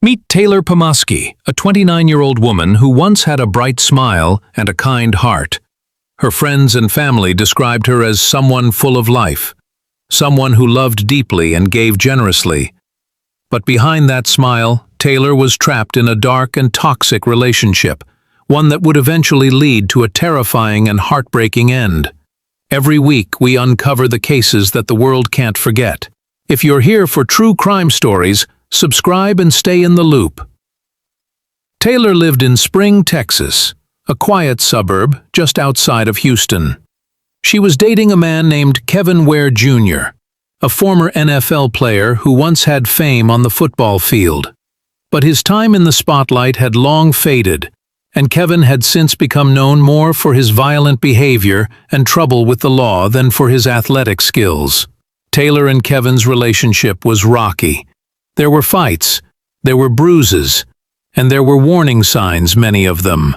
Meet Taylor Pomaski, a 29-year-old woman who once had a bright smile and a kind heart. Her friends and family described her as someone full of life, someone who loved deeply and gave generously. But behind that smile, Taylor was trapped in a dark and toxic relationship, one that would eventually lead to a terrifying and heartbreaking end. Every week, we uncover the cases that the world can't forget. If you're here for true crime stories, subscribe and stay in the loop. Taylor lived in Spring, Texas, a quiet suburb just outside of Houston. She was dating a man named Kevin Ware Jr., a former NFL player who once had fame on the football field. But his time in the spotlight had long faded, and Kevin had since become known more for his violent behavior and trouble with the law than for his athletic skills. Taylor and Kevin's relationship was rocky. There were fights, there were bruises, and there were warning signs, many of them.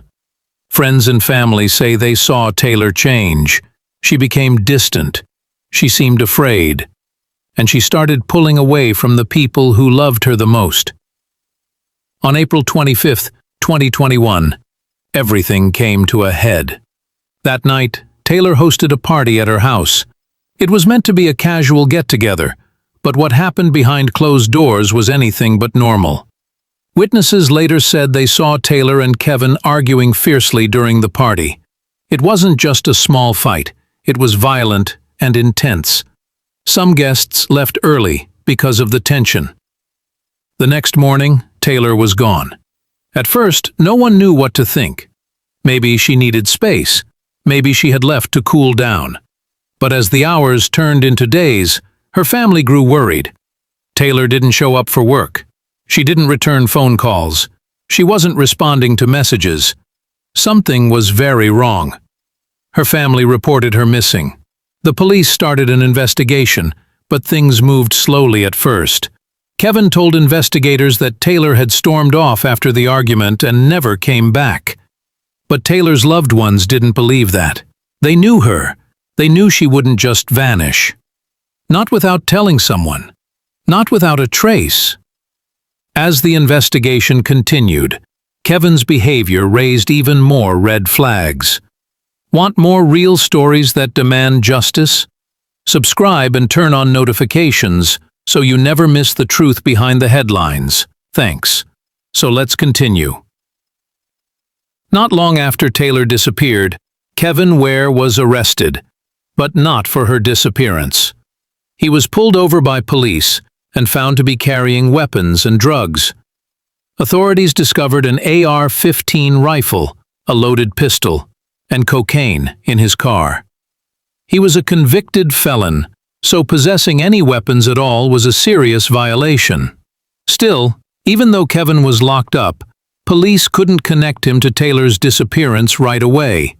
Friends and family say they saw Taylor change. She became distant, she seemed afraid, and she started pulling away from the people who loved her the most. On April 25, 2021, everything came to a head. That night, Taylor hosted a party at her house. It was meant to be a casual get-together, but what happened behind closed doors was anything but normal. Witnesses later said they saw Taylor and Kevin arguing fiercely during the party. It wasn't just a small fight, it was violent and intense. Some guests left early because of the tension. The next morning, Taylor was gone. At first, no one knew what to think. Maybe she needed space. Maybe she had left to cool down. But as the hours turned into days, her family grew worried. Taylor didn't show up for work. She didn't return phone calls. She wasn't responding to messages. Something was very wrong. Her family reported her missing. The police started an investigation, but things moved slowly at first. Kevin told investigators that Taylor had stormed off after the argument and never came back. But Taylor's loved ones didn't believe that. They knew her. They knew she wouldn't just vanish. Not without telling someone. Not without a trace. As the investigation continued, Kevin's behavior raised even more red flags. Want more real stories that demand justice? Subscribe and turn on notifications so you never miss the truth behind the headlines. Thanks. So let's continue. Not long after Taylor disappeared, Kevin Ware was arrested, but not for her disappearance. He was pulled over by police and found to be carrying weapons and drugs. Authorities discovered an AR-15 rifle, a loaded pistol, and cocaine in his car. He was a convicted felon, so possessing any weapons at all was a serious violation. Still, even though Kevin was locked up, police couldn't connect him to Taylor's disappearance right away.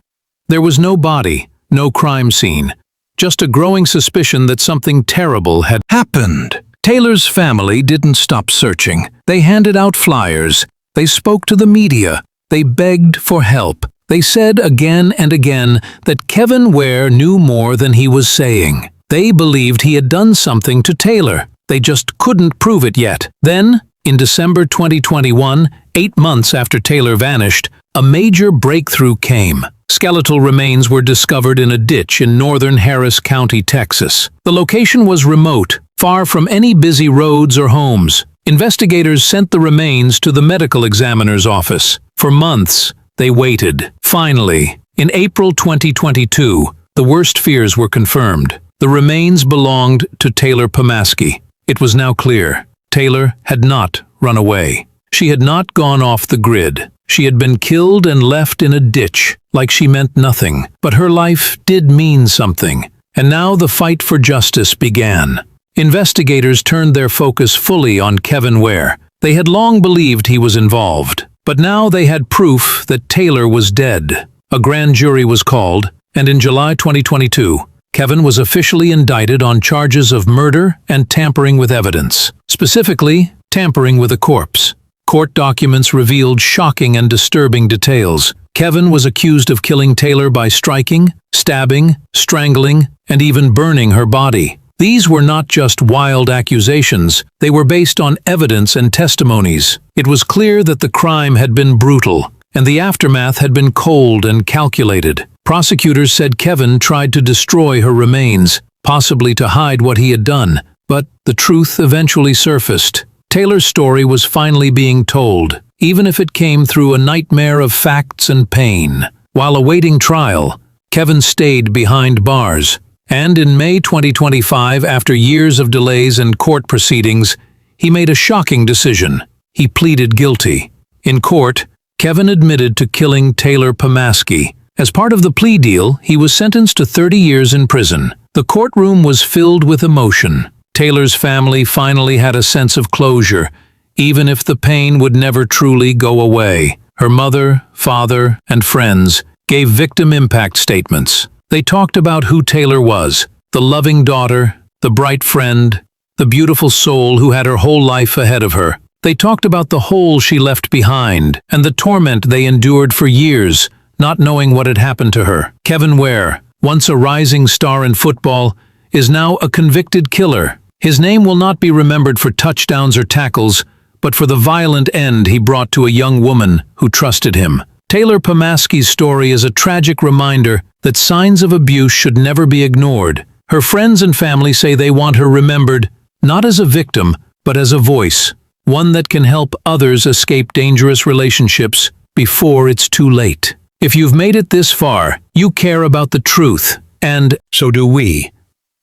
There was no body, no crime scene, just a growing suspicion that something terrible had happened. Taylor's family didn't stop searching. They handed out flyers. They spoke to the media. They begged for help. They said again and again that Kevin Ware knew more than he was saying. They believed he had done something to Taylor. They just couldn't prove it yet. Then, in December 2021, 8 months after Taylor vanished, a major breakthrough came. Skeletal remains were discovered in a ditch in northern Harris County, Texas. The location was remote, far from any busy roads or homes. Investigators sent the remains to the medical examiner's office. For months, they waited. Finally, in April 2022, the worst fears were confirmed. The remains belonged to Taylor Pomaski. It was now clear. Taylor had not run away. She had not gone off the grid. She had been killed and left in a ditch, like she meant nothing. But her life did mean something, and now the fight for justice began. Investigators turned their focus fully on Kevin Ware. They had long believed he was involved, but now they had proof that Taylor was dead. A grand jury was called, and in July 2022, Kevin was officially indicted on charges of murder and tampering with evidence. Specifically, tampering with a corpse. Court documents revealed shocking and disturbing details. Kevin was accused of killing Taylor by striking, stabbing, strangling, and even burning her body. These were not just wild accusations, they were based on evidence and testimonies. It was clear that the crime had been brutal, and the aftermath had been cold and calculated. Prosecutors said Kevin tried to destroy her remains, possibly to hide what he had done, but the truth eventually surfaced. Taylor's story was finally being told, even if it came through a nightmare of facts and pain. While awaiting trial, Kevin stayed behind bars. And in May 2025, after years of delays and court proceedings, he made a shocking decision. He pleaded guilty. In court, Kevin admitted to killing Taylor Pomaski. As part of the plea deal, he was sentenced to 30 years in prison. The courtroom was filled with emotion. Taylor's family finally had a sense of closure, even if the pain would never truly go away. Her mother, father, and friends gave victim impact statements. They talked about who Taylor was, the loving daughter, the bright friend, the beautiful soul who had her whole life ahead of her. They talked about the hole she left behind and the torment they endured for years, not knowing what had happened to her. Kevin Ware, once a rising star in football, is now a convicted killer. His name will not be remembered for touchdowns or tackles, but for the violent end he brought to a young woman who trusted him. Taylor Pomaski's story is a tragic reminder that signs of abuse should never be ignored. Her friends and family say they want her remembered, not as a victim, but as a voice, one that can help others escape dangerous relationships before it's too late. If you've made it this far, you care about the truth, and so do we.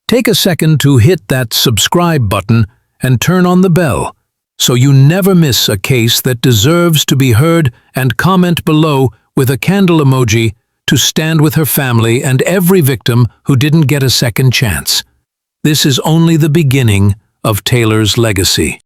Take a second to hit that subscribe button and turn on the bell, so you never miss a case that deserves to be heard, and comment below with a candle emoji to stand with her family and every victim who didn't get a second chance. This is only the beginning of Taylor's legacy.